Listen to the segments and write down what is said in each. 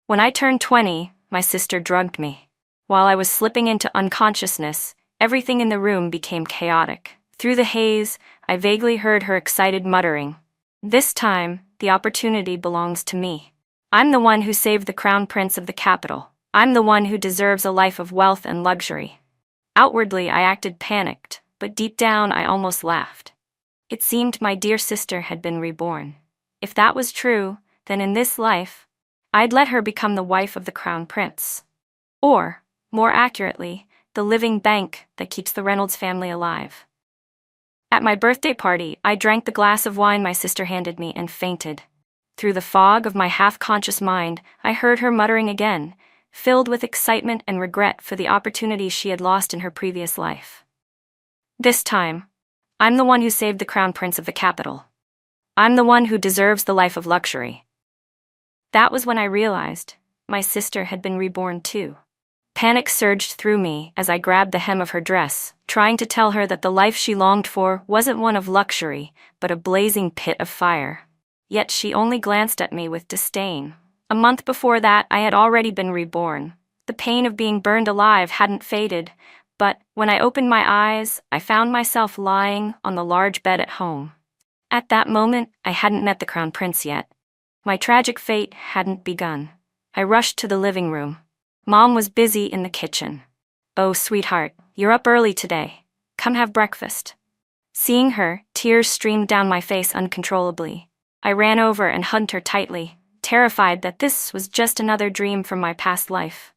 When I turned 20, my sister drugged me. While I was slipping into unconsciousness, everything in the room became chaotic. Through the haze, I vaguely heard her excited muttering. This time, the opportunity belongs to me. I'm the one who saved the crown prince of the capital. I'm the one who deserves a life of wealth and luxury. Outwardly, I acted panicked, but deep down, I almost laughed. It seemed my dear sister had been reborn. If that was true, then in this life, I'd let her become the wife of the crown prince. Or, more accurately, the living bank that keeps the Reynolds family alive. At my birthday party, I drank the glass of wine my sister handed me and fainted. Through the fog of my half-conscious mind, I heard her muttering again, filled with excitement and regret for the opportunities she had lost in her previous life. This time, I'm the one who saved the crown prince of the capital. I'm the one who deserves the life of luxury. That was when I realized my sister had been reborn too. Panic surged through me as I grabbed the hem of her dress, trying to tell her that the life she longed for wasn't one of luxury, but a blazing pit of fire. Yet she only glanced at me with disdain. A month before that, I had already been reborn. The pain of being burned alive hadn't faded, but when I opened my eyes, I found myself lying on the large bed at home. At that moment, I hadn't met the crown prince yet. My tragic fate hadn't begun. I rushed to the living room. Mom was busy in the kitchen. "Oh, sweetheart, you're up early today. Come have breakfast." Seeing her, tears streamed down my face uncontrollably. I ran over and hugged her tightly, terrified that this was just another dream from my past life.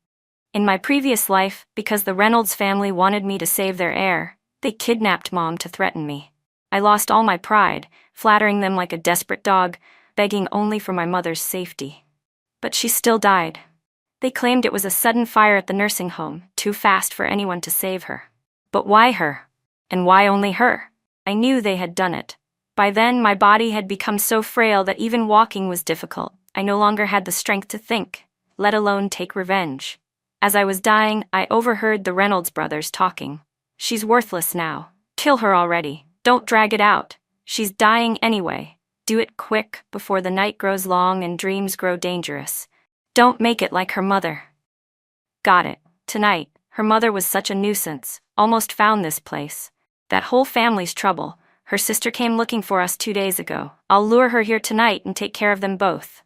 In my previous life, because the Reynolds family wanted me to save their heir, they kidnapped Mom to threaten me. I lost all my pride, flattering them like a desperate dog, begging only for my mother's safety. But she still died. They claimed it was a sudden fire at the nursing home, too fast for anyone to save her. But why her? And why only her? I knew they had done it. By then, my body had become so frail that even walking was difficult. I no longer had the strength to think, let alone take revenge. As I was dying, I overheard the Reynolds brothers talking. "She's worthless now. Kill her already. Don't drag it out. She's dying anyway. Do it quick before the night grows long and dreams grow dangerous. Don't make it like her mother." Got it. Tonight, her mother was such a nuisance, almost found this place. That whole family's trouble. Her sister came looking for us 2 days ago. I'll lure her here tonight and take care of them both.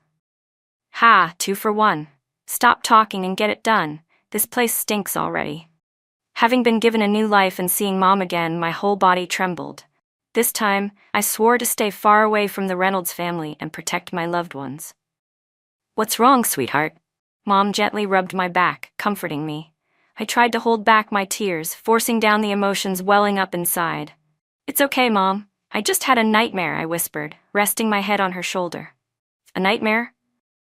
Ha, 2 for 1. Stop talking and get it done. This place stinks already. Having been given a new life and seeing Mom again, my whole body trembled. This time, I swore to stay far away from the Reynolds family and protect my loved ones. "What's wrong, sweetheart?" Mom gently rubbed my back, comforting me. I tried to hold back my tears, forcing down the emotions welling up inside. "It's okay, Mom. I just had a nightmare," I whispered, resting my head on her shoulder. "A nightmare?"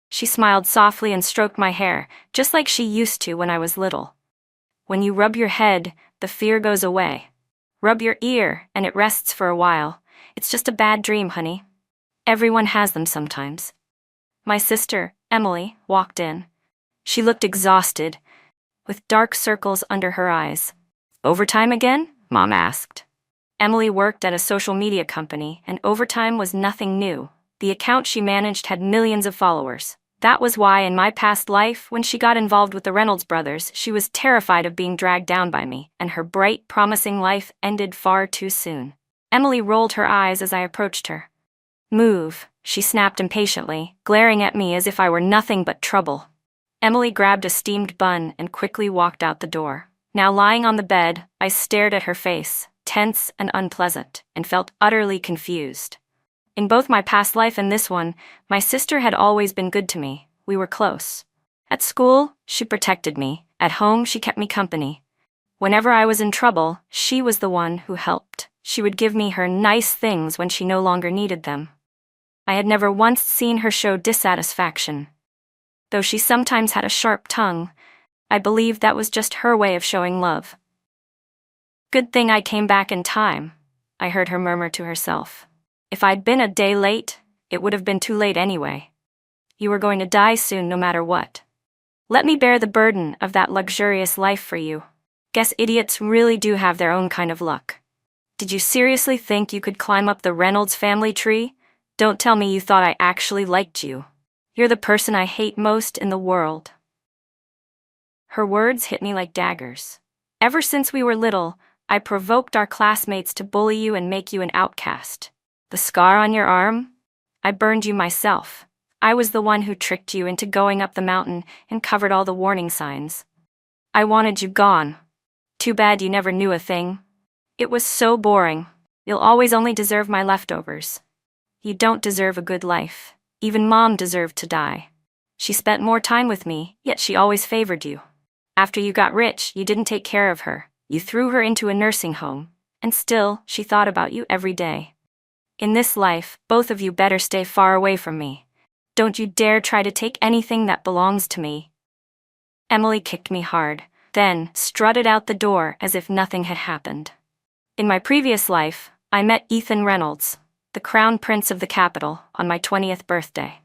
She smiled softly and stroked my hair, just like she used to when I was little. "When you rub your head, the fear goes away. Rub your ear, and it rests for a while. It's just a bad dream, honey. Everyone has them sometimes." My sister, Emily, walked in. She looked exhausted, with dark circles under her eyes. "Overtime again?" Mom asked. Emily worked at a social media company, and overtime was nothing new. The account she managed had millions of followers. That was why in my past life, when she got involved with the Reynolds brothers, she was terrified of being dragged down by me, and her bright, promising life ended far too soon. Emily rolled her eyes as I approached her. "Move," she snapped impatiently, glaring at me as if I were nothing but trouble. Emily grabbed a steamed bun and quickly walked out the door. Now lying on the bed, I stared at her face, tense and unpleasant, and felt utterly confused. In both my past life and this one, my sister had always been good to me. We were close. At school, she protected me. At home, she kept me company. Whenever I was in trouble, she was the one who helped. She would give me her nice things when she no longer needed them. I had never once seen her show dissatisfaction. Though she sometimes had a sharp tongue, I believed that was just her way of showing love. "Good thing I came back in time," I heard her murmur to herself. "If I'd been a day late, it would have been too late anyway. You were going to die soon no matter what. Let me bear the burden of that luxurious life for you. Guess idiots really do have their own kind of luck. Did you seriously think you could climb up the Reynolds family tree? Don't tell me you thought I actually liked you. You're the person I hate most in the world." Her words hit me like daggers. Ever since we were little, I provoked our classmates to bully you and make you an outcast. The scar on your arm? I burned you myself. I was the one who tricked you into going up the mountain and covered all the warning signs. I wanted you gone. Too bad you never knew a thing. It was so boring. You'll always only deserve my leftovers. You don't deserve a good life. Even Mom deserved to die. She spent more time with me, yet she always favored you. After you got rich, you didn't take care of her. You threw her into a nursing home, and still, she thought about you every day. In this life, both of you better stay far away from me. Don't you dare try to take anything that belongs to me." Emily kicked me hard, then strutted out the door as if nothing had happened. In my previous life, I met Ethan Reynolds, the crown prince of the capital, on my 20th birthday.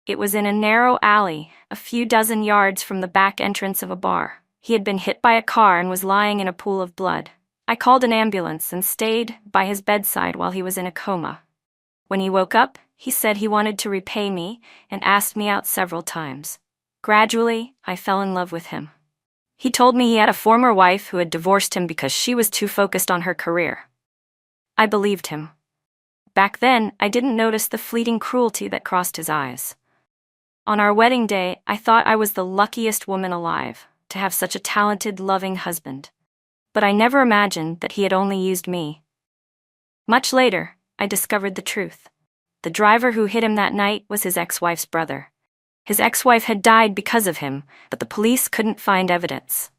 It was in a narrow alley, a few dozen yards from the back entrance of a bar. He had been hit by a car and was lying in a pool of blood. I called an ambulance and stayed by his bedside while he was in a coma. When he woke up, he said he wanted to repay me and asked me out several times. Gradually, I fell in love with him. He told me he had a former wife who had divorced him because she was too focused on her career. I believed him. Back then, I didn't notice the fleeting cruelty that crossed his eyes. On our wedding day, I thought I was the luckiest woman alive, to have such a talented, loving husband. But I never imagined that he had only used me. Much later, I discovered the truth. The driver who hit him that night was his ex-wife's brother. His ex-wife had died because of him, but the police couldn't find evidence.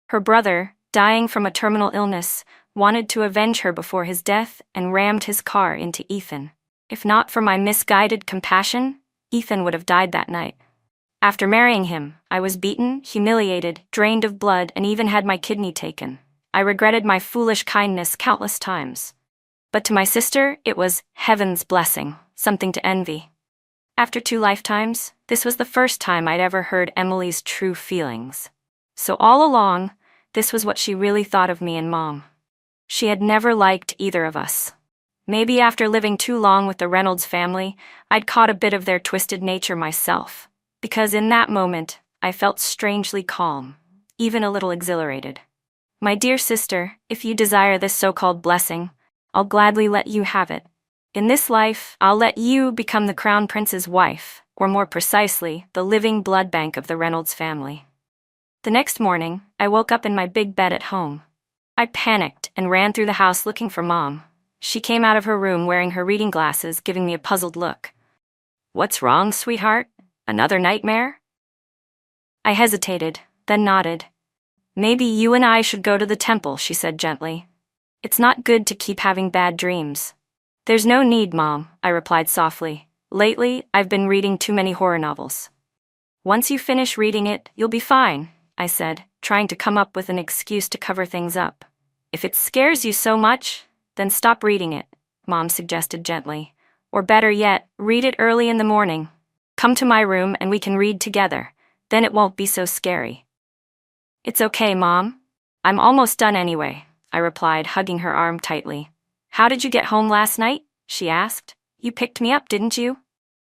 Her brother, dying from a terminal illness, wanted to avenge her before his death and rammed his car into Ethan. If not for my misguided compassion, Ethan would have died that night. After marrying him, I was beaten, humiliated, drained of blood, and even had my kidney taken. I regretted my foolish kindness countless times. But to my sister, it was heaven's blessing, something to envy. After 2 lifetimes, this was the first time I'd ever heard Emily's true feelings. So all along, this was what she really thought of me and Mom. She had never liked either of us. Maybe after living too long with the Reynolds family, I'd caught a bit of their twisted nature myself, because in that moment, I felt strangely calm, even a little exhilarated. My dear sister, if you desire this so-called blessing, I'll gladly let you have it. In this life, I'll let you become the Crown Prince's wife, or more precisely, the living blood bank of the Reynolds family. The next morning, I woke up in my big bed at home. I panicked and ran through the house looking for Mom. She came out of her room wearing her reading glasses, giving me a puzzled look. "What's wrong, sweetheart? Another nightmare?" I hesitated, then nodded. "Maybe you and I should go to the temple," she said gently. "It's not good to keep having bad dreams." "There's no need, Mom," I replied softly. "Lately, I've been reading too many horror novels." "Once you finish reading it, you'll be fine," I said, trying to come up with an excuse to cover things up. "If it scares you so much, then stop reading it," Mom suggested gently. "Or better yet, read it early in the morning. Come to my room and we can read together. Then it won't be so scary." "It's okay, Mom. I'm almost done anyway," I replied, hugging her arm tightly. "How did you get home last night?" she asked. "You picked me up, didn't you?"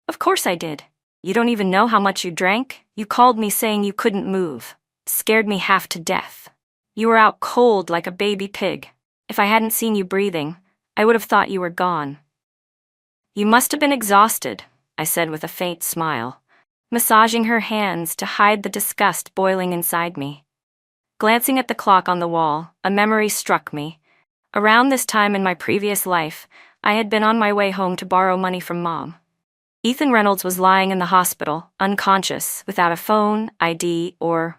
"Of course I did. You don't even know how much you drank. You called me saying you couldn't move. Scared me half to death. You were out cold like a baby pig. If I hadn't seen you breathing, I would have thought you were gone." "You must have been exhausted," I said with a faint smile, massaging her hands to hide the disgust boiling inside me. Glancing at the clock on the wall, a memory struck me. Around this time in my previous life, I had been on my way home to borrow money from Mom. Ethan Reynolds was lying in the hospital, unconscious, without a phone, ID, or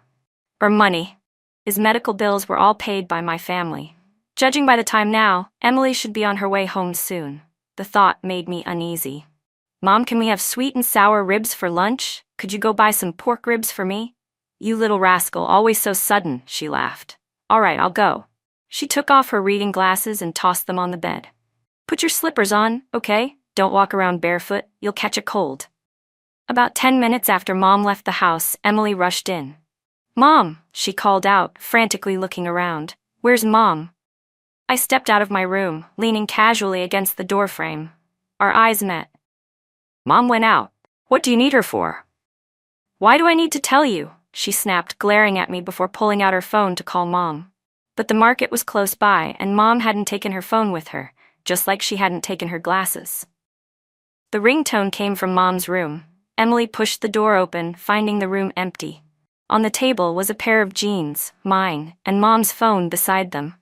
money. His medical bills were all paid by my family. Judging by the time now, Emily should be on her way home soon. The thought made me uneasy. "Mom, can we have sweet and sour ribs for lunch? Could you go buy some pork ribs for me?" "You little rascal, always so sudden," she laughed. "All right, I'll go." She took off her reading glasses and tossed them on the bed. "Put your slippers on, okay? Don't walk around barefoot, you'll catch a cold." About 10 minutes after Mom left the house, Emily rushed in. "Mom," she called out, frantically looking around. "Where's Mom?" I stepped out of my room, leaning casually against the doorframe. Our eyes met. "Mom went out. What do you need her for? Why do I need to tell you? She snapped, glaring at me before pulling out her phone to call Mom. But the market was close by, and Mom hadn't taken her phone with her, just like she hadn't taken her glasses. The ringtone came from Mom's room. Emily pushed the door open, finding the room empty. On the table was a pair of jeans, mine, and Mom's phone beside them.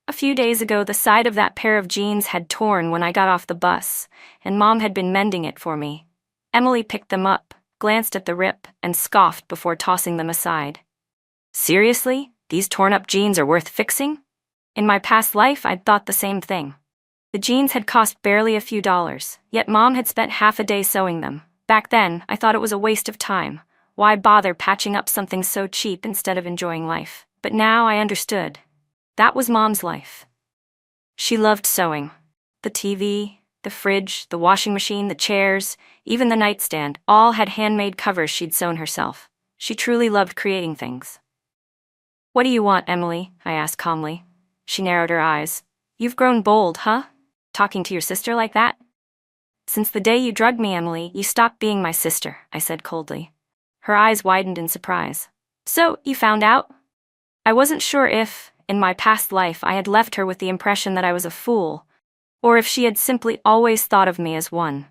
A few days ago, the side of that pair of jeans had torn when I got off the bus, and Mom had been mending it for me. Emily picked them up, glanced at the rip, and scoffed before tossing them aside. Seriously? These torn-up jeans are worth fixing? In my past life, I'd thought the same thing. The jeans had cost barely a few dollars, yet Mom had spent half a day sewing them. Back then, I thought it was a waste of time. Why bother patching up something so cheap instead of enjoying life? But now I understood. That was Mom's life. She loved sewing. The TV, the fridge, the washing machine, the chairs, even the nightstand, all had handmade covers she'd sewn herself. She truly loved creating things. What do you want, Emily? I asked calmly. She narrowed her eyes. You've grown bold, huh? Talking to your sister like that? Since the day you drugged me, Emily, you stopped being my sister, I said coldly. Her eyes widened in surprise. So, you found out? I wasn't sure if, in my past life, I had left her with the impression that I was a fool, or if she had simply always thought of me as one.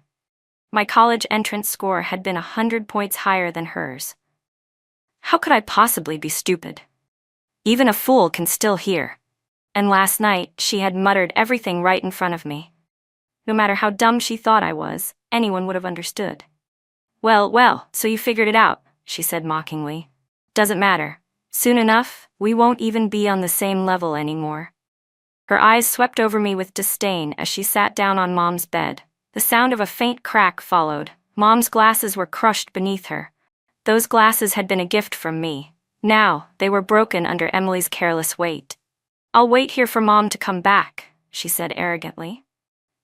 My college entrance score had been 100 points higher than hers. How could I possibly be stupid? Even a fool can still hear. And last night, she had muttered everything right in front of me. No matter how dumb she thought I was, anyone would have understood. Well, so you figured it out, she said mockingly. Doesn't matter. Soon enough, we won't even be on the same level anymore. Her eyes swept over me with disdain as she sat down on Mom's bed. The sound of a faint crack followed. Mom's glasses were crushed beneath her. Those glasses had been a gift from me. Now, they were broken under Emily's careless weight. I'll wait here for Mom to come back, she said arrogantly.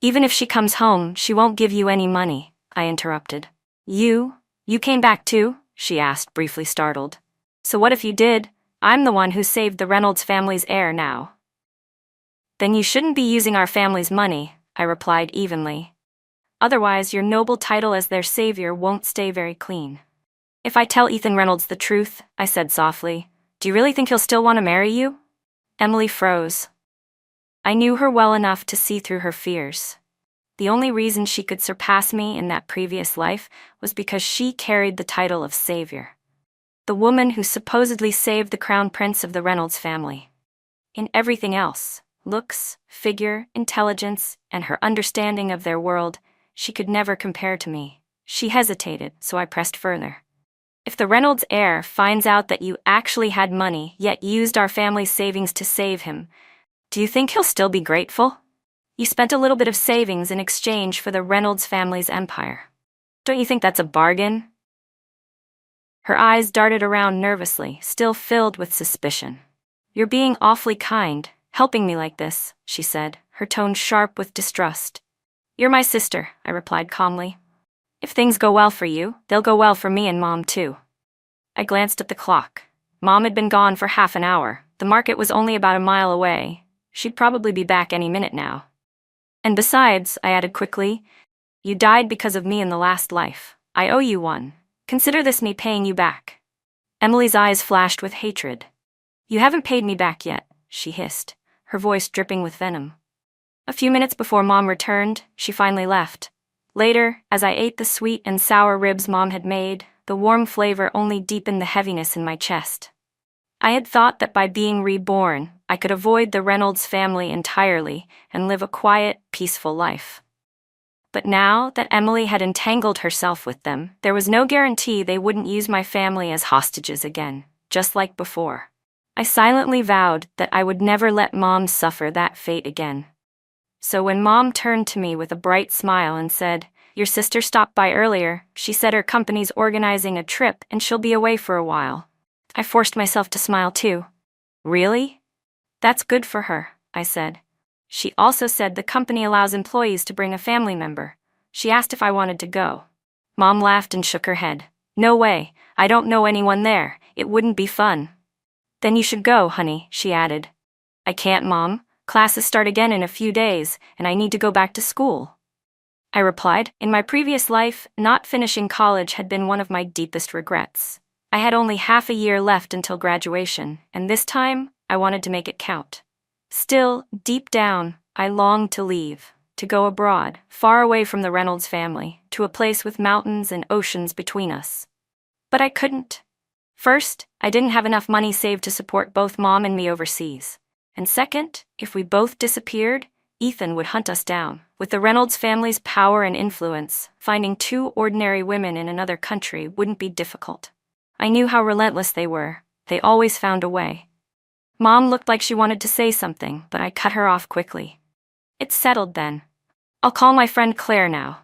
Even if she comes home, she won't give you any money, I interrupted. You came back too? She asked, briefly startled. So what if you did? I'm the one who saved the Reynolds family's heir now. Then you shouldn't be using our family's money, I replied evenly. Otherwise, your noble title as their savior won't stay very clean. If I tell Ethan Reynolds the truth, I said softly, do you really think he'll still want to marry you? Emily froze. I knew her well enough to see through her fears. The only reason she could surpass me in that previous life was because she carried the title of savior. The woman who supposedly saved the crown prince of the Reynolds family. In everything else, looks, figure, intelligence, and her understanding of their world, she could never compare to me. She hesitated, so I pressed further. If the Reynolds heir finds out that you actually had money, yet used our family's savings to save him, do you think he'll still be grateful? You spent a little bit of savings in exchange for the Reynolds family's empire. Don't you think that's a bargain? Her eyes darted around nervously, still filled with suspicion. You're being awfully kind, helping me like this, she said, her tone sharp with distrust. You're my sister, I replied calmly. If things go well for you, they'll go well for me and Mom too. I glanced at the clock. Mom had been gone for half an hour. The market was only about a mile away. She'd probably be back any minute now. And besides, I added quickly, you died because of me in the last life. I owe you one. Consider this me paying you back. Emily's eyes flashed with hatred. You haven't paid me back yet, she hissed, her voice dripping with venom. A few minutes before Mom returned, she finally left. Later, as I ate the sweet and sour ribs Mom had made, the warm flavor only deepened the heaviness in my chest. I had thought that by being reborn, I could avoid the Reynolds family entirely and live a quiet, peaceful life. But now that Emily had entangled herself with them, there was no guarantee they wouldn't use my family as hostages again, just like before. I silently vowed that I would never let Mom suffer that fate again. So when Mom turned to me with a bright smile and said, Your sister stopped by earlier, she said her company's organizing a trip and she'll be away for a while. I forced myself to smile too. Really? That's good for her, I said. She also said the company allows employees to bring a family member. She asked if I wanted to go. Mom laughed and shook her head. No way, I don't know anyone there, it wouldn't be fun. Then you should go, honey, she added. I can't, Mom. Classes start again in a few days, and I need to go back to school. I replied. In my previous life, not finishing college had been one of my deepest regrets. I had only half a year left until graduation, and this time, I wanted to make it count. Still, deep down, I longed to leave, to go abroad, far away from the Reynolds family, to a place with mountains and oceans between us. But I couldn't. First, I didn't have enough money saved to support both Mom and me overseas. And second, if we both disappeared, Ethan would hunt us down. With the Reynolds family's power and influence, finding two ordinary women in another country wouldn't be difficult. I knew how relentless they were. They always found a way. Mom looked like she wanted to say something, but I cut her off quickly. It's settled then. I'll call my friend Claire now.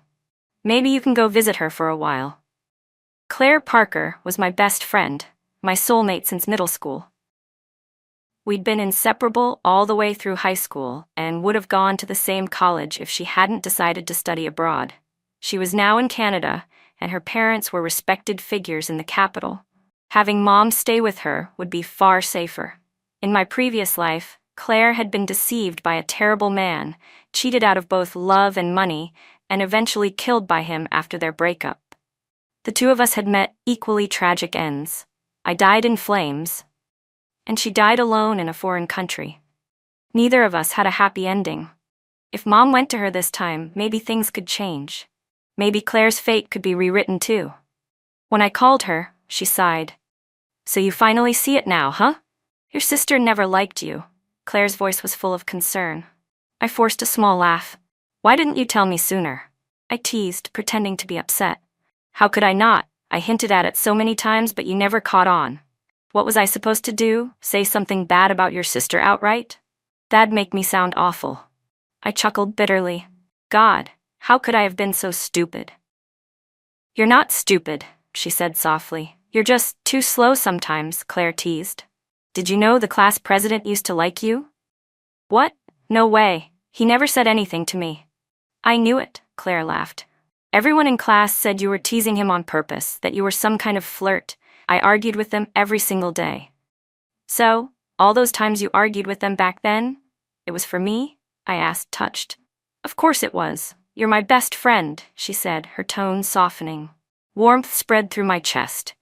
Maybe you can go visit her for a while. Claire Parker was my best friend, my soulmate since middle school. We'd been inseparable all the way through high school and would have gone to the same college if she hadn't decided to study abroad. She was now in Canada, and her parents were respected figures in the capital. Having Mom stay with her would be far safer. In my previous life, Claire had been deceived by a terrible man, cheated out of both love and money, and eventually killed by him after their breakup. The two of us had met equally tragic ends. I died in flames, and she died alone in a foreign country. Neither of us had a happy ending. If Mom went to her this time, maybe things could change. Maybe Claire's fate could be rewritten too. When I called her, she sighed. So you finally see it now, huh? Your sister never liked you. Claire's voice was full of concern. I forced a small laugh. Why didn't you tell me sooner? I teased, pretending to be upset. How could I not? I hinted at it so many times, but you never caught on. What was I supposed to do? Say something bad about your sister outright? That'd make me sound awful. I chuckled bitterly. God, how could I have been so stupid? You're not stupid, she said softly. You're just too slow sometimes, Claire teased. Did you know the class president used to like you? What? No way. He never said anything to me. I knew it, Claire laughed. Everyone in class said you were teasing him on purpose, that you were some kind of flirt. I argued with them every single day. So, all those times you argued with them back then, it was for me? I asked, touched. Of course it was. You're my best friend, she said, her tone softening. Warmth spread through my chest.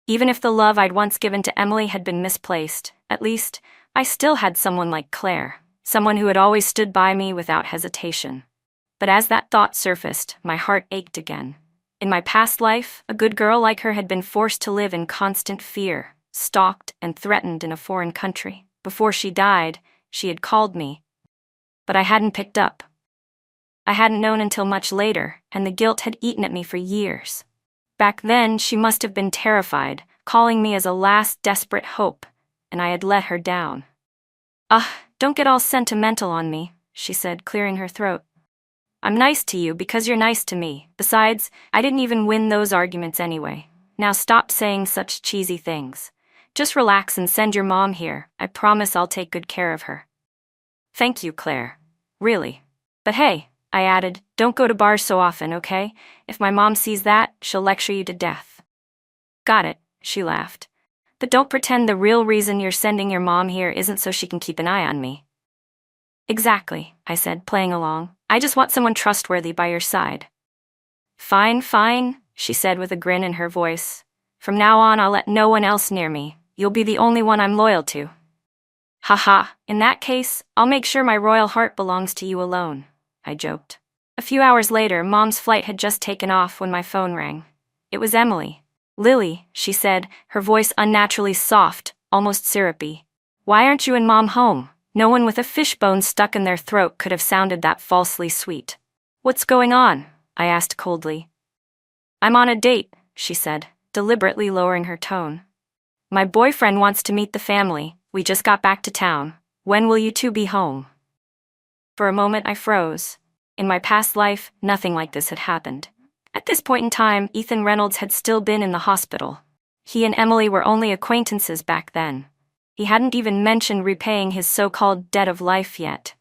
Even if the love I'd once given to Emily had been misplaced, at least, I still had someone like Claire, someone who had always stood by me without hesitation. But as that thought surfaced, my heart ached again. In my past life, a good girl like her had been forced to live in constant fear, stalked and threatened in a foreign country. Before she died, she had called me. But I hadn't picked up. I hadn't known until much later, and the guilt had eaten at me for years. Back then, she must have been terrified, calling me as a last desperate hope, and I had let her down. Don't get all sentimental on me, she said, clearing her throat. I'm nice to you because you're nice to me. Besides, I didn't even win those arguments anyway. Now stop saying such cheesy things. Just relax and send your mom here. I promise I'll take good care of her. Thank you, Claire. Really. But hey, I added, don't go to bars so often, okay? If my mom sees that, she'll lecture you to death. Got it, she laughed. But don't pretend the real reason you're sending your mom here isn't so she can keep an eye on me. Exactly, I said, playing along. I just want someone trustworthy by your side. Fine, she said with a grin in her voice. From now on, I'll let no one else near me. You'll be the only one I'm loyal to. Haha, in that case, I'll make sure my royal heart belongs to you alone, I joked. A few hours later, Mom's flight had just taken off when my phone rang. It was Emily. Lily, she said, her voice unnaturally soft, almost syrupy. Why aren't you and Mom home? No one with a fishbone stuck in their throat could have sounded that falsely sweet. What's going on? I asked coldly. I'm on a date, she said, deliberately lowering her tone. My boyfriend wants to meet the family. We just got back to town. When will you two be home? For a moment I froze. In my past life, nothing like this had happened. At this point in time, Ethan Reynolds had still been in the hospital. He and Emily were only acquaintances back then. He hadn't even mentioned repaying his so-called debt of life yet.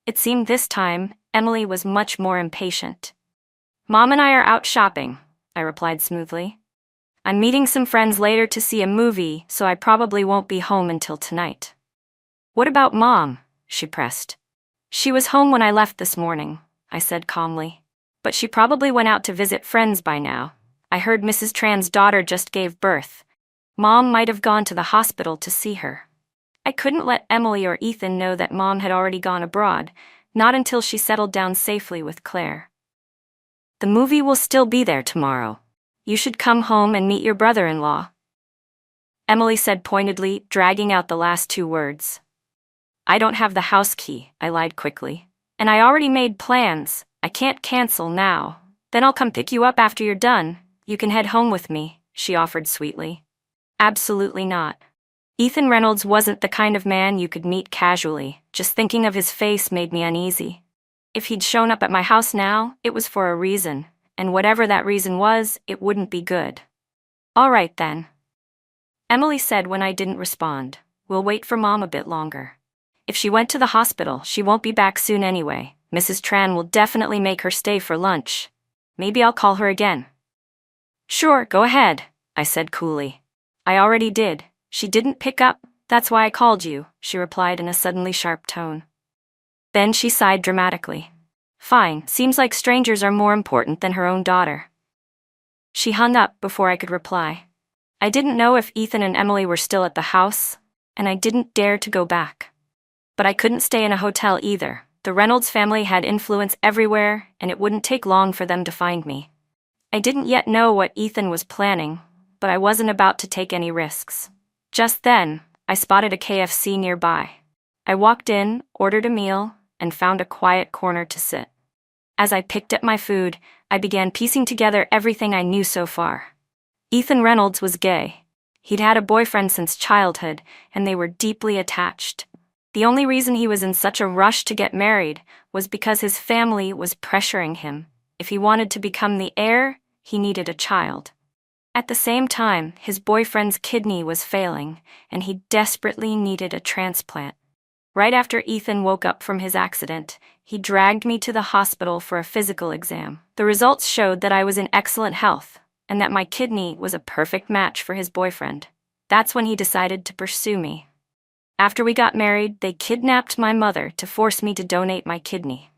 It seemed this time, Emily was much more impatient. Mom and I are out shopping, I replied smoothly. I'm meeting some friends later to see a movie, so I probably won't be home until tonight. What about Mom? She pressed. She was home when I left this morning, I said calmly. But she probably went out to visit friends by now. I heard Mrs. Tran's daughter just gave birth. Mom might have gone to the hospital to see her. I couldn't let Emily or Ethan know that Mom had already gone abroad, not until she settled down safely with Claire. The movie will still be there tomorrow. You should come home and meet your brother-in-law, Emily said pointedly, dragging out the last two words. I don't have the house key, I lied quickly. And I already made plans. I can't cancel now. Then I'll come pick you up after you're done. You can head home with me, she offered sweetly. Absolutely not. Ethan Reynolds wasn't the kind of man you could meet casually. Just thinking of his face made me uneasy. If he'd shown up at my house now, it was for a reason, and whatever that reason was, it wouldn't be good. All right then, Emily said when I didn't respond. We'll wait for Mom a bit longer. If she went to the hospital, she won't be back soon anyway. Mrs. Tran will definitely make her stay for lunch. Maybe I'll call her again. Sure, go ahead, I said coolly. I already did. She didn't pick up. That's why I called you, she replied in a suddenly sharp tone. Then she sighed dramatically. Fine, seems like strangers are more important than her own daughter. She hung up before I could reply. I didn't know if Ethan and Emily were still at the house, and I didn't dare to go back. But I couldn't stay in a hotel either. The Reynolds family had influence everywhere, and it wouldn't take long for them to find me. I didn't yet know what Ethan was planning, but I wasn't about to take any risks. Just then, I spotted a KFC nearby. I walked in, ordered a meal, and found a quiet corner to sit. As I picked at my food, I began piecing together everything I knew so far. Ethan Reynolds was gay. He'd had a boyfriend since childhood, and they were deeply attached. The only reason he was in such a rush to get married was because his family was pressuring him. If he wanted to become the heir, he needed a child. At the same time, his boyfriend's kidney was failing, and he desperately needed a transplant. Right after Ethan woke up from his accident, he dragged me to the hospital for a physical exam. The results showed that I was in excellent health, and that my kidney was a perfect match for his boyfriend. That's when he decided to pursue me. After we got married, they kidnapped my mother to force me to donate my kidney.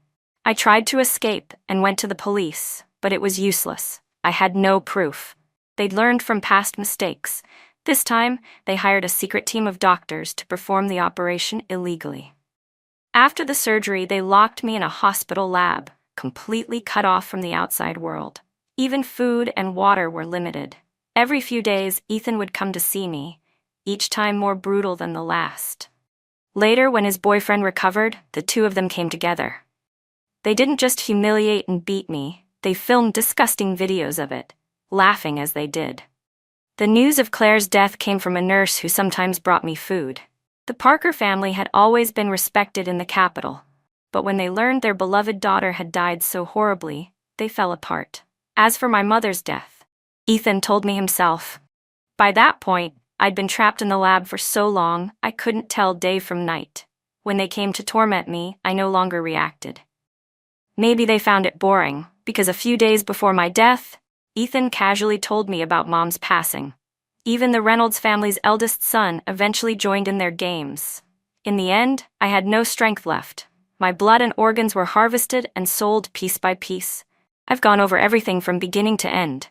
I tried to escape and went to the police, but it was useless. I had no proof. They'd learned from past mistakes. This time, they hired a secret team of doctors to perform the operation illegally. After the surgery, they locked me in a hospital lab, completely cut off from the outside world. Even food and water were limited. Every few days, Ethan would come to see me, each time more brutal than the last. Later, when his boyfriend recovered, the two of them came together. They didn't just humiliate and beat me, they filmed disgusting videos of it, laughing as they did. The news of Claire's death came from a nurse who sometimes brought me food. The Parker family had always been respected in the capital, but when they learned their beloved daughter had died so horribly, they fell apart. As for my mother's death, Ethan told me himself. By that point, I'd been trapped in the lab for so long, I couldn't tell day from night. When they came to torment me, I no longer reacted. Maybe they found it boring, because a few days before my death, Ethan casually told me about Mom's passing. Even the Reynolds family's eldest son eventually joined in their games. In the end, I had no strength left. My blood and organs were harvested and sold piece by piece. I've gone over everything from beginning to end.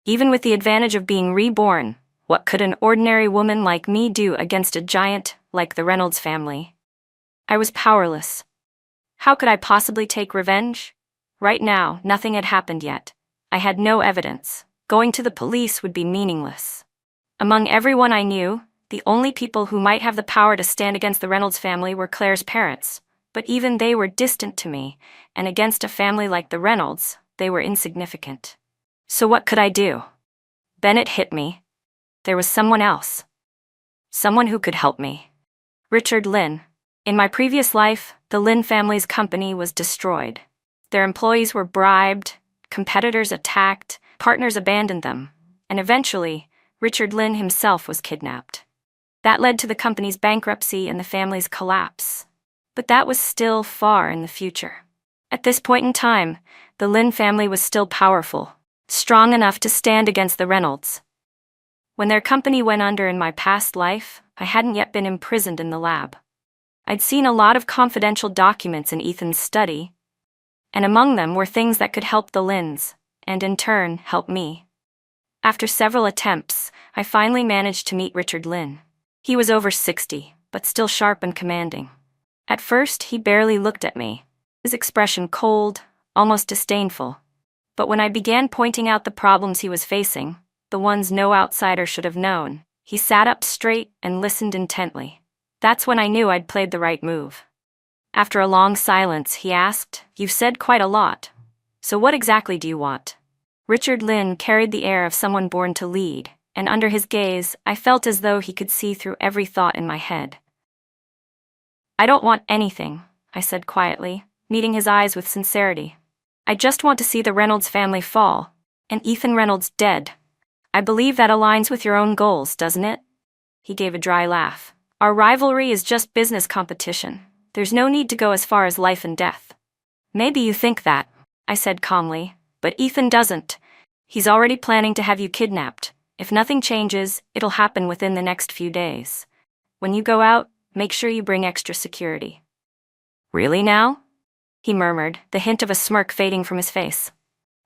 Even with the advantage of being reborn, what could an ordinary woman like me do against a giant like the Reynolds family? I was powerless. How could I possibly take revenge? Right now, nothing had happened yet. I had no evidence. Going to the police would be meaningless. Among everyone I knew, the only people who might have the power to stand against the Reynolds family were Claire's parents, but even they were distant to me, and against a family like the Reynolds, they were insignificant. So what could I do? Then it hit me. There was someone else. Someone who could help me. Richard Lynn. In my previous life, the Lynn family's company was destroyed. Their employees were bribed, competitors attacked, partners abandoned them, and eventually, Richard Lynn himself was kidnapped. That led to the company's bankruptcy and the family's collapse. But that was still far in the future. At this point in time, the Lynn family was still powerful, strong enough to stand against the Reynolds. When their company went under in my past life, I hadn't yet been imprisoned in the lab. I'd seen a lot of confidential documents in Ethan's study. And among them were things that could help the Lins, and in turn help me. After several attempts, I finally managed to meet Richard Lynn. He was over 60, but still sharp and commanding. At first, he barely looked at me, his expression cold, almost disdainful. But when I began pointing out the problems he was facing, the ones no outsider should have known, he sat up straight and listened intently. That's when I knew I'd played the right move. After a long silence, he asked, "You've said quite a lot. So what exactly do you want?" Richard Lynn carried the air of someone born to lead, and under his gaze, I felt as though he could see through every thought in my head. "I don't want anything," I said quietly, meeting his eyes with sincerity. "I just want to see the Reynolds family fall, and Ethan Reynolds dead. I believe that aligns with your own goals, doesn't it?" He gave a dry laugh. "Our rivalry is just business competition. There's no need to go as far as life and death." "Maybe you think that," I said calmly, "but Ethan doesn't. He's already planning to have you kidnapped. If nothing changes, it'll happen within the next few days. When you go out, make sure you bring extra security." "Really now?" he murmured, the hint of a smirk fading from his face.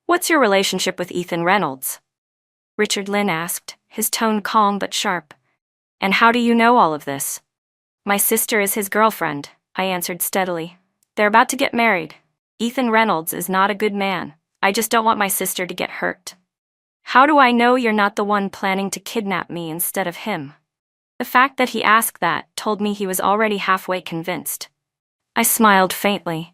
"What's your relationship with Ethan Reynolds?" Richard Lynn asked, his tone calm but sharp. "And how do you know all of this?" "My sister is his girlfriend," I answered steadily. "They're about to get married. Ethan Reynolds is not a good man. I just don't want my sister to get hurt." "How do I know you're not the one planning to kidnap me instead of him?" The fact that he asked that told me he was already halfway convinced. I smiled faintly.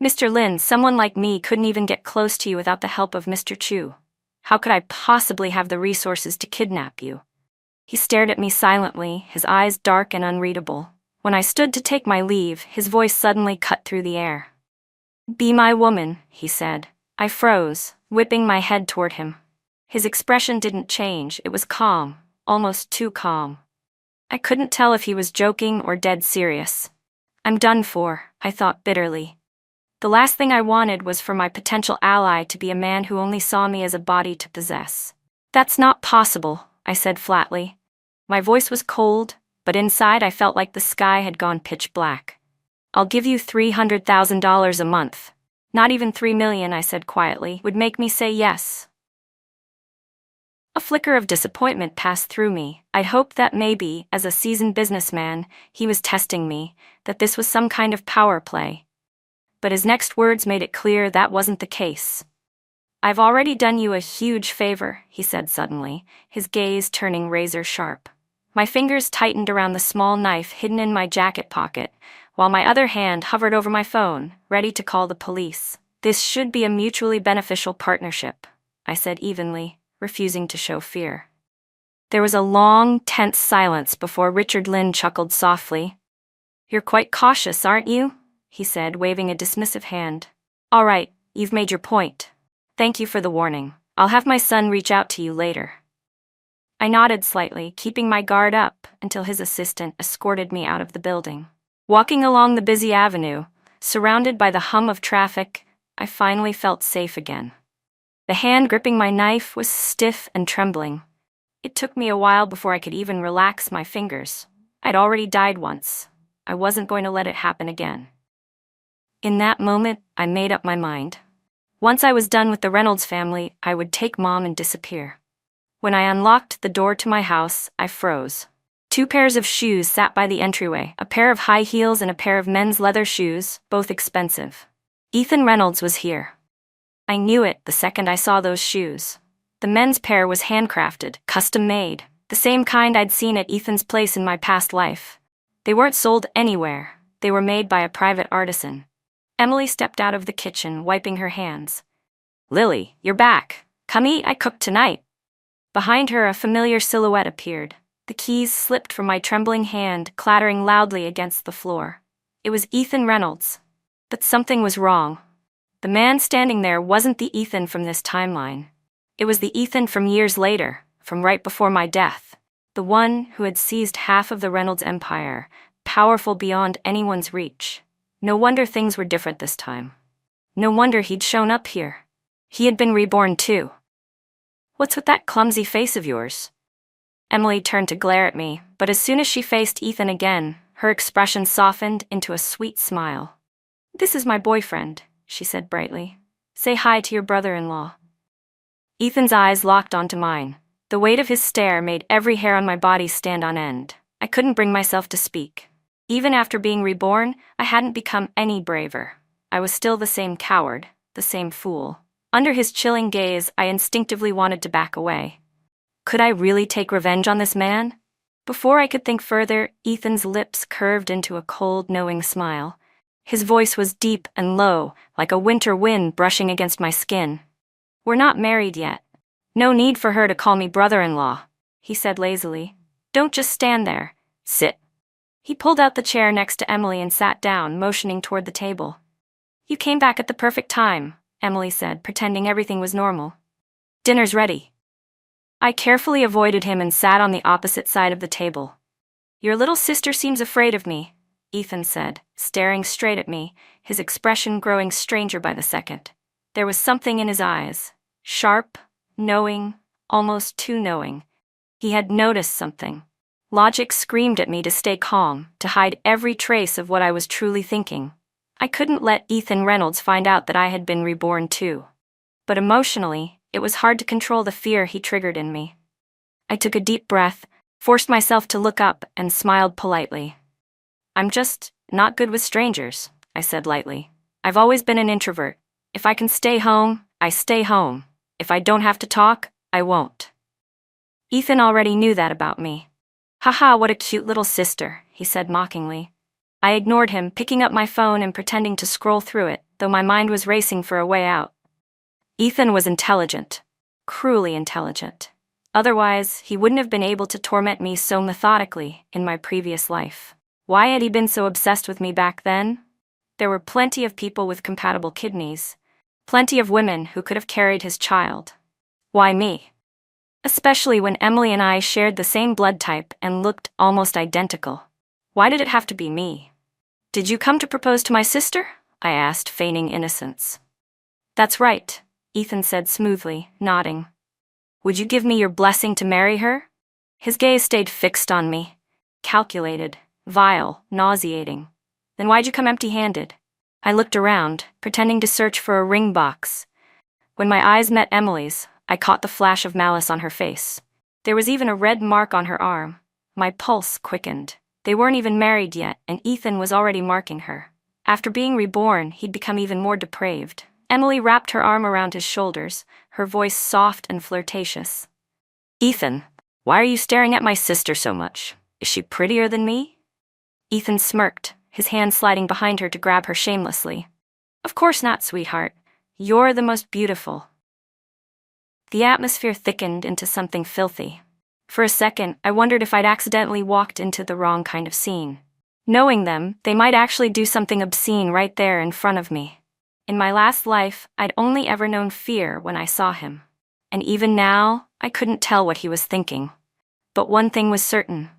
"Mr. Lin, someone like me couldn't even get close to you without the help of Mr. Chu. How could I possibly have the resources to kidnap you?" He stared at me silently, his eyes dark and unreadable. When I stood to take my leave, his voice suddenly cut through the air. "Be my woman," he said. I froze, whipping my head toward him. His expression didn't change, it was calm, almost too calm. I couldn't tell if he was joking or dead serious. I'm done for, I thought bitterly. The last thing I wanted was for my potential ally to be a man who only saw me as a body to possess. "That's not possible," I said flatly. My voice was cold, but inside I felt like the sky had gone pitch black. "I'll give you $300,000 a month. Not even $3 million, I said quietly, would make me say yes." A flicker of disappointment passed through me. I'd hoped that maybe, as a seasoned businessman, he was testing me, that this was some kind of power play. But his next words made it clear that wasn't the case. "I've already done you a huge favor," he said suddenly, his gaze turning razor sharp. My fingers tightened around the small knife hidden in my jacket pocket, while my other hand hovered over my phone, ready to call the police. "This should be a mutually beneficial partnership," I said evenly, refusing to show fear. There was a long, tense silence before Richard Lynn chuckled softly. "You're quite cautious, aren't you?" he said, waving a dismissive hand. "All right, you've made your point. Thank you for the warning. I'll have my son reach out to you later." I nodded slightly, keeping my guard up until his assistant escorted me out of the building. Walking along the busy avenue, surrounded by the hum of traffic, I finally felt safe again. The hand gripping my knife was stiff and trembling. It took me a while before I could even relax my fingers. I'd already died once. I wasn't going to let it happen again. In that moment, I made up my mind. Once I was done with the Reynolds family, I would take Mom and disappear. When I unlocked the door to my house, I froze. 2 pairs of shoes sat by the entryway, a pair of high heels and a pair of men's leather shoes, both expensive. Ethan Reynolds was here. I knew it the second I saw those shoes. The men's pair was handcrafted, custom-made, the same kind I'd seen at Ethan's place in my past life. They weren't sold anywhere. They were made by a private artisan. Emily stepped out of the kitchen, wiping her hands. "Lily, you're back. Come eat, I cooked tonight." Behind her, a familiar silhouette appeared. The keys slipped from my trembling hand, clattering loudly against the floor. It was Ethan Reynolds. But something was wrong. The man standing there wasn't the Ethan from this timeline. It was the Ethan from years later, from right before my death. The one who had seized half of the Reynolds empire, powerful beyond anyone's reach. No wonder things were different this time. No wonder he'd shown up here. He had been reborn too. "What's with that clumsy face of yours?" Emily turned to glare at me, but as soon as she faced Ethan again, her expression softened into a sweet smile. "This is my boyfriend," she said brightly. Say hi to your brother-in-law. Ethan's eyes locked onto mine. The weight of his stare made every hair on my body stand on end. I couldn't bring myself to speak. Even after being reborn, I hadn't become any braver. I was still the same coward, the same fool. Under his chilling gaze, I instinctively wanted to back away. Could I really take revenge on this man? Before I could think further, Ethan's lips curved into a cold, knowing smile. His voice was deep and low, like a winter wind brushing against my skin. We're not married yet. No need for her to call me brother-in-law, he said lazily. Don't just stand there. Sit. He pulled out the chair next to Emily and sat down, motioning toward the table. You came back at the perfect time, Emily said, pretending everything was normal. Dinner's ready. I carefully avoided him and sat on the opposite side of the table. Your little sister seems afraid of me, Ethan said, staring straight at me, his expression growing stranger by the second. There was something in his eyes, sharp, knowing, almost too knowing. He had noticed something. Logic screamed at me to stay calm, to hide every trace of what I was truly thinking. I couldn't let Ethan Reynolds find out that I had been reborn too. But emotionally, it was hard to control the fear he triggered in me. I took a deep breath, forced myself to look up, and smiled politely. I'm just not good with strangers, I said lightly. I've always been an introvert. If I can stay home, I stay home. If I don't have to talk, I won't. Ethan already knew that about me. Haha, what a cute little sister, he said mockingly. I ignored him, picking up my phone and pretending to scroll through it, though my mind was racing for a way out. Ethan was intelligent, cruelly intelligent. Otherwise, he wouldn't have been able to torment me so methodically in my previous life. Why had he been so obsessed with me back then? There were plenty of people with compatible kidneys, plenty of women who could have carried his child. Why me? Especially when Emily and I shared the same blood type and looked almost identical. Why did it have to be me? Did you come to propose to my sister? I asked, feigning innocence. That's right, Ethan said smoothly, nodding. Would you give me your blessing to marry her? His gaze stayed fixed on me. Calculated, vile, nauseating. Then why'd you come empty-handed? I looked around, pretending to search for a ring box. When my eyes met Emily's, I caught the flash of malice on her face. There was even a red mark on her arm. My pulse quickened. They weren't even married yet, and Ethan was already marking her. After being reborn, he'd become even more depraved. Emily wrapped her arm around his shoulders, her voice soft and flirtatious. Ethan, why are you staring at my sister so much? Is she prettier than me? Ethan smirked, his hand sliding behind her to grab her shamelessly. Of course not, sweetheart. You're the most beautiful. The atmosphere thickened into something filthy. For a second, I wondered if I'd accidentally walked into the wrong kind of scene. Knowing them, they might actually do something obscene right there in front of me. In my last life, I'd only ever known fear when I saw him. And even now, I couldn't tell what he was thinking. But one thing was certain.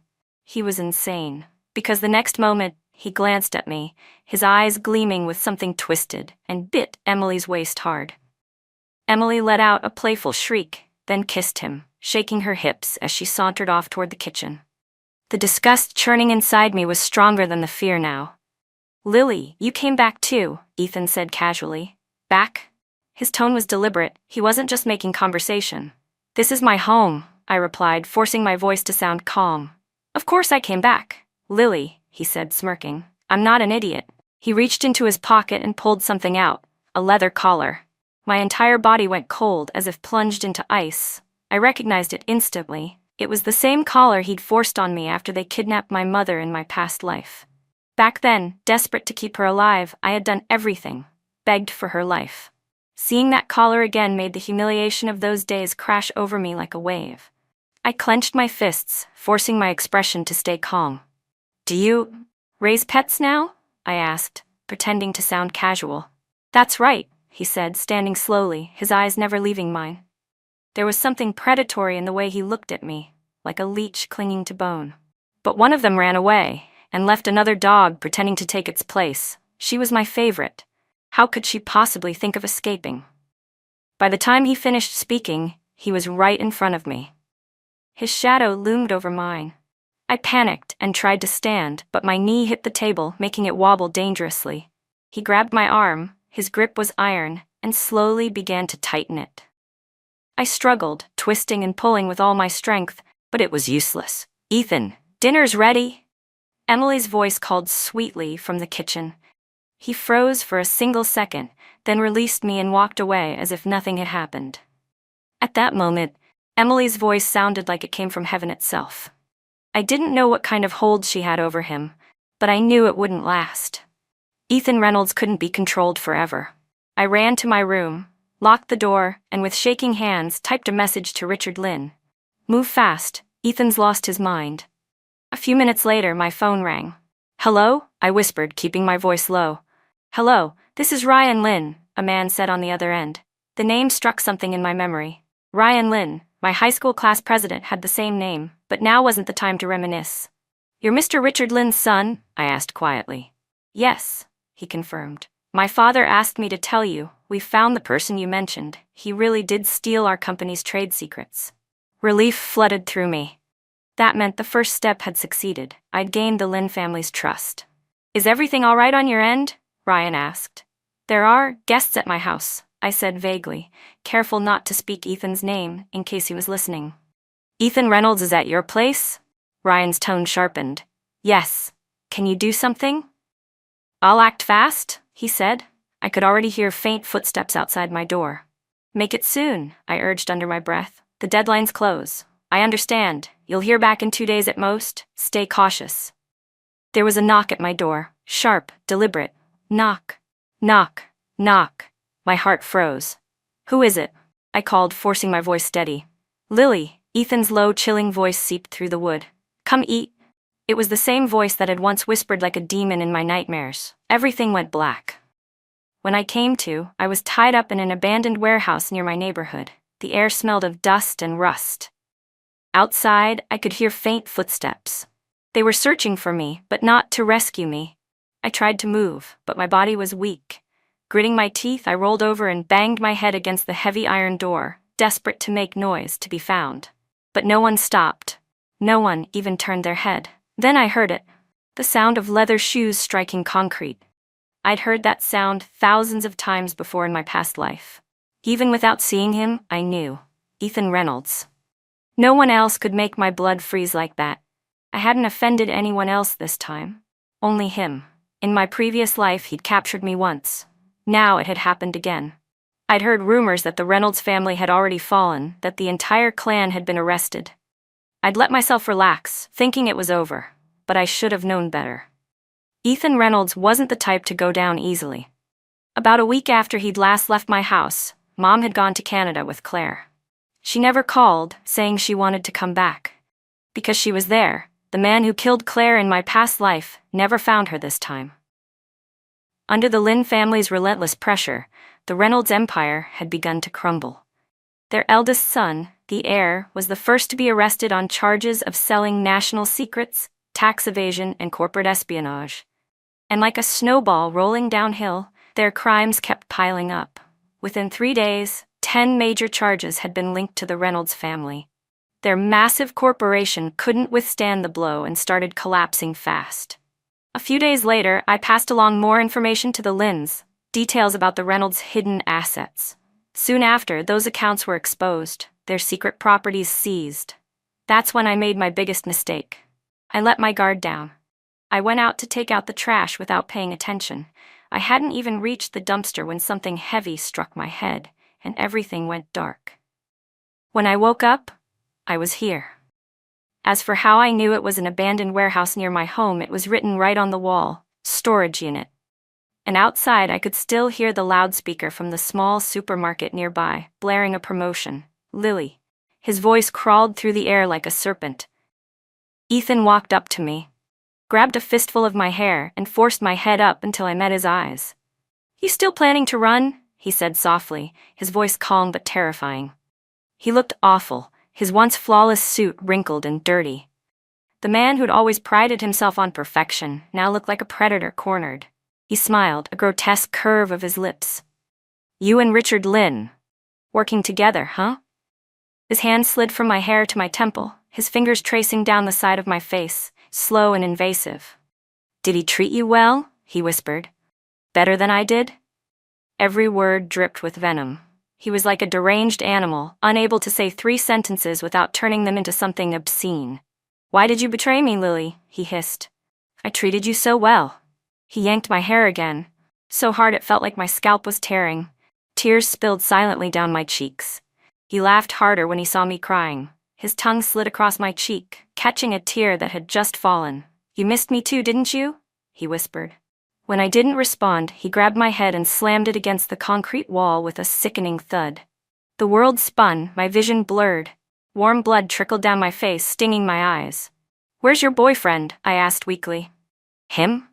He was insane. Because the next moment, he glanced at me, his eyes gleaming with something twisted, and bit Emily's waist hard. Emily let out a playful shriek, then kissed him, shaking her hips as she sauntered off toward the kitchen. The disgust churning inside me was stronger than the fear now. Lily, you came back too, Ethan said casually. Back? His tone was deliberate, he wasn't just making conversation. This is my home, I replied, forcing my voice to sound calm. Of course I came back. Lily, he said, smirking. I'm not an idiot. He reached into his pocket and pulled something out, a leather collar. My entire body went cold as if plunged into ice. I recognized it instantly. It was the same collar he'd forced on me after they kidnapped my mother in my past life. Back then, desperate to keep her alive, I had done everything, begged for her life. Seeing that collar again made the humiliation of those days crash over me like a wave. I clenched my fists, forcing my expression to stay calm. Do you raise pets now? I asked, pretending to sound casual. That's right, he said, standing slowly, his eyes never leaving mine. There was something predatory in the way he looked at me, like a leech clinging to bone. But one of them ran away, and left another dog pretending to take its place. She was my favorite. How could she possibly think of escaping? By the time he finished speaking, he was right in front of me. His shadow loomed over mine. I panicked and tried to stand, but my knee hit the table, making it wobble dangerously. He grabbed my arm, His grip was iron, and slowly began to tighten it. I struggled, twisting and pulling with all my strength, but it was useless. "Ethan, dinner's ready!" Emily's voice called sweetly from the kitchen. He froze for a single second, then released me and walked away as if nothing had happened. At that moment, Emily's voice sounded like it came from heaven itself. I didn't know what kind of hold she had over him, but I knew it wouldn't last. Ethan Reynolds couldn't be controlled forever. I ran to my room, locked the door, and with shaking hands typed a message to Richard Lynn. "Move fast, Ethan's lost his mind." A few minutes later, my phone rang. "Hello?" I whispered, keeping my voice low. "Hello, this is Ryan Lynn," a man said on the other end. The name struck something in my memory. Ryan Lynn, my high school class president, had the same name, but now wasn't the time to reminisce. "You're Mr. Richard Lynn's son?" I asked quietly. "Yes," he confirmed. "My father asked me to tell you, we found the person you mentioned. He really did steal our company's trade secrets." Relief flooded through me. That meant the first step had succeeded. I'd gained the Lynn family's trust. "Is everything all right on your end?" Ryan asked. "There are guests at my house," I said vaguely, careful not to speak Ethan's name in case he was listening. "Ethan Reynolds is at your place?" Ryan's tone sharpened. "Yes. Can you do something?" "I'll act fast," he said. I could already hear faint footsteps outside my door. "Make it soon," I urged under my breath. "The deadline's close." "I understand. You'll hear back in 2 days at most. Stay cautious." There was a knock at my door. Sharp, deliberate. Knock. Knock. Knock. My heart froze. "Who is it?" I called, forcing my voice steady. "Lily." Ethan's low, chilling voice seeped through the wood. "Come eat." It was the same voice that had once whispered like a demon in my nightmares. Everything went black. When I came to, I was tied up in an abandoned warehouse near my neighborhood. The air smelled of dust and rust. Outside, I could hear faint footsteps. They were searching for me, but not to rescue me. I tried to move, but my body was weak. Gritting my teeth, I rolled over and banged my head against the heavy iron door, desperate to make noise to be found. But no one stopped. No one even turned their head. Then I heard it. The sound of leather shoes striking concrete. I'd heard that sound thousands of times before in my past life. Even without seeing him, I knew. Ethan Reynolds. No one else could make my blood freeze like that. I hadn't offended anyone else this time. Only him. In my previous life, he'd captured me once. Now it had happened again. I'd heard rumors that the Reynolds family had already fallen, that the entire clan had been arrested. I'd let myself relax, thinking it was over, but I should have known better. Ethan Reynolds wasn't the type to go down easily. About a week after he'd last left my house, Mom had gone to Canada with Claire. She never called, saying she wanted to come back. Because she was there, the man who killed Claire in my past life never found her this time. Under the Lynn family's relentless pressure, the Reynolds empire had begun to crumble. Their eldest son, the heir, was the first to be arrested on charges of selling national secrets, tax evasion, and corporate espionage. And like a snowball rolling downhill, their crimes kept piling up. Within 3 days, 10 major charges had been linked to the Reynolds family. Their massive corporation couldn't withstand the blow and started collapsing fast. A few days later, I passed along more information to the Lynns, details about the Reynolds' hidden assets. Soon after, those accounts were exposed, their secret properties seized. That's when I made my biggest mistake. I let my guard down. I went out to take out the trash without paying attention. I hadn't even reached the dumpster when something heavy struck my head, and everything went dark. When I woke up, I was here. As for how I knew it was an abandoned warehouse near my home, it was written right on the wall, storage unit. And outside I could still hear the loudspeaker from the small supermarket nearby, blaring a promotion. Lily. His voice crawled through the air like a serpent. Ethan walked up to me, grabbed a fistful of my hair, and forced my head up until I met his eyes. "You still planning to run?" he said softly, his voice calm but terrifying. He looked awful, his once flawless suit wrinkled and dirty. The man who'd always prided himself on perfection now looked like a predator cornered. He smiled, a grotesque curve of his lips. "You and Richard Lynn. Working together, huh?" His hand slid from my hair to my temple, his fingers tracing down the side of my face, slow and invasive. "Did he treat you well?" he whispered. "Better than I did?" Every word dripped with venom. He was like a deranged animal, unable to say 3 sentences without turning them into something obscene. "Why did you betray me, Lily?" he hissed. "I treated you so well." He yanked my hair again, so hard it felt like my scalp was tearing. Tears spilled silently down my cheeks. He laughed harder when he saw me crying. His tongue slid across my cheek, catching a tear that had just fallen. "You missed me too, didn't you?" he whispered. When I didn't respond, he grabbed my head and slammed it against the concrete wall with a sickening thud. The world spun, my vision blurred. Warm blood trickled down my face, stinging my eyes. "Where's your boyfriend?" I asked weakly. "Him?"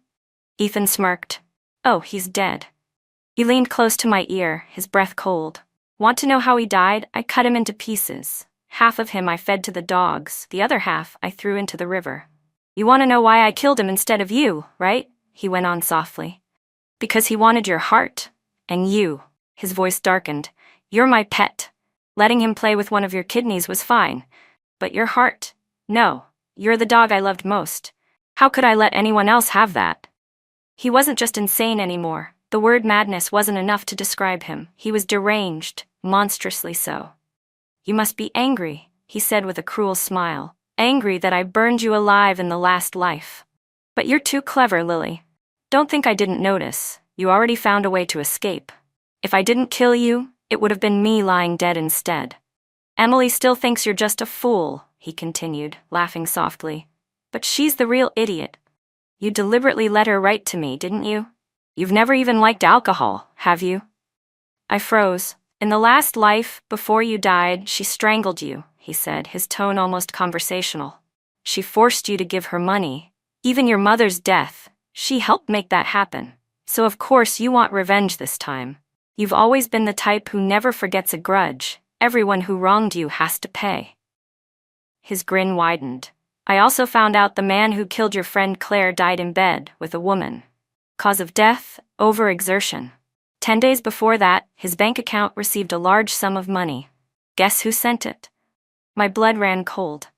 Ethan smirked. "Oh, he's dead." He leaned close to my ear, his breath cold. "Want to know how he died? I cut him into pieces. Half of him I fed to the dogs, the other half I threw into the river." "You want to know why I killed him instead of you, right?" he went on softly. "Because he wanted your heart. And you." His voice darkened. "You're my pet. Letting him play with one of your kidneys was fine. But your heart? No. You're the dog I loved most. How could I let anyone else have that?" He wasn't just insane anymore. The word madness wasn't enough to describe him. He was deranged, monstrously so. "You must be angry," he said with a cruel smile. "Angry that I burned you alive in the last life. But you're too clever, Lily. Don't think I didn't notice. You already found a way to escape. If I didn't kill you, it would have been me lying dead instead. Emily still thinks you're just a fool," he continued, laughing softly. "But she's the real idiot. You deliberately led her write to me, didn't you? You've never even liked alcohol, have you?" I froze. "In the last life, before you died, she strangled you," he said, his tone almost conversational. "She forced you to give her money. Even your mother's death, she helped make that happen. So of course you want revenge this time. You've always been the type who never forgets a grudge. Everyone who wronged you has to pay." His grin widened. "I also found out the man who killed your friend Claire died in bed with a woman. Cause of death, overexertion. 10 days before that, his bank account received a large sum of money. Guess who sent it?" My blood ran cold.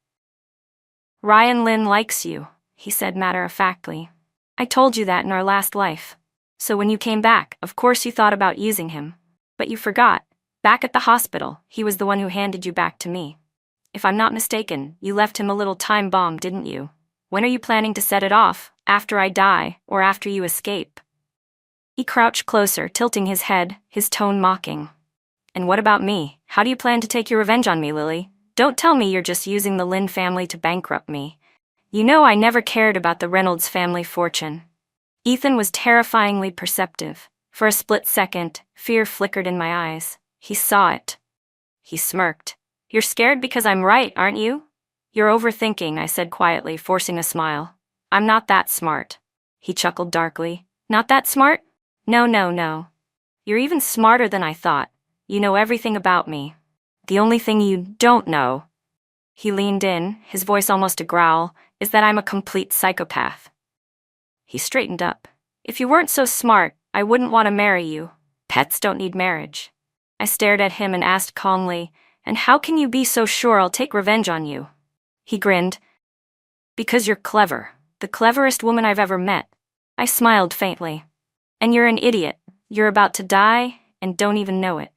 "Ryan Lynn likes you," he said matter-of-factly. "I told you that in our last life. So when you came back, of course you thought about using him. But you forgot. Back at the hospital, he was the one who handed you back to me. If I'm not mistaken, you left him a little time bomb, didn't you? When are you planning to set it off? After I die, or after you escape?" He crouched closer, tilting his head, his tone mocking. "And what about me? How do you plan to take your revenge on me, Lily? Don't tell me you're just using the Lynn family to bankrupt me. You know I never cared about the Reynolds family fortune." Ethan was terrifyingly perceptive. For a split second, fear flickered in my eyes. He saw it. He smirked. "You're scared because I'm right, aren't you?" "You're overthinking," I said quietly, forcing a smile. "I'm not that smart." He chuckled darkly. "Not that smart? No, no, no. You're even smarter than I thought. You know everything about me. The only thing you don't know," he leaned in, his voice almost a growl, "is that I'm a complete psychopath." He straightened up. "If you weren't so smart, I wouldn't want to marry you. Pets don't need marriage." I stared at him and asked calmly, "And how can you be so sure I'll take revenge on you?" He grinned. "Because you're clever. The cleverest woman I've ever met." I smiled faintly. "And you're an idiot. You're about to die, and don't even know it."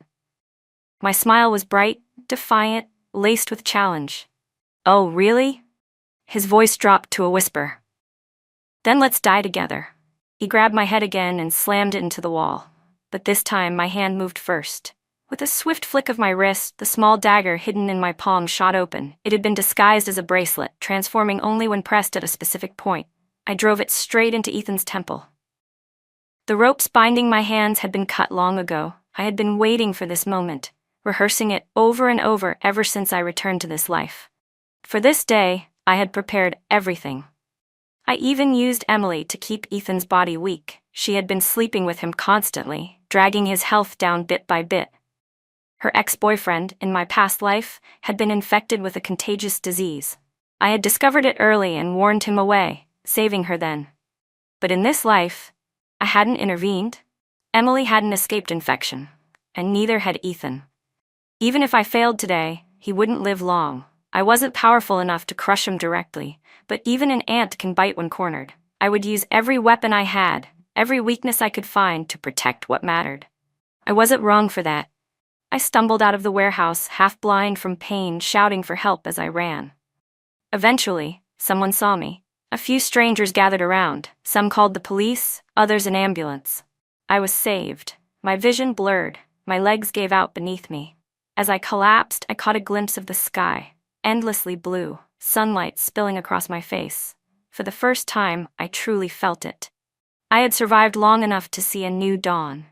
My smile was bright, defiant, laced with challenge. "Oh, really?" His voice dropped to a whisper. "Then let's die together." He grabbed my head again and slammed it into the wall. But this time my hand moved first. With a swift flick of my wrist, the small dagger hidden in my palm shot open. It had been disguised as a bracelet, transforming only when pressed at a specific point. I drove it straight into Ethan's temple. The ropes binding my hands had been cut long ago. I had been waiting for this moment, rehearsing it over and over ever since I returned to this life. For this day, I had prepared everything. I even used Emily to keep Ethan's body weak. She had been sleeping with him constantly, dragging his health down bit by bit. Her ex-boyfriend, in my past life, had been infected with a contagious disease. I had discovered it early and warned him away, saving her then. But in this life, I hadn't intervened. Emily hadn't escaped infection, and neither had Ethan. Even if I failed today, he wouldn't live long. I wasn't powerful enough to crush him directly, but even an ant can bite when cornered. I would use every weapon I had, every weakness I could find to protect what mattered. I wasn't wrong for that. I stumbled out of the warehouse, half blind from pain, shouting for help as I ran. Eventually, someone saw me. A few strangers gathered around. Some called the police, others an ambulance. I was saved. My vision blurred. My legs gave out beneath me. As I collapsed, I caught a glimpse of the sky, endlessly blue, sunlight spilling across my face. For the first time, I truly felt it. I had survived long enough to see a new dawn.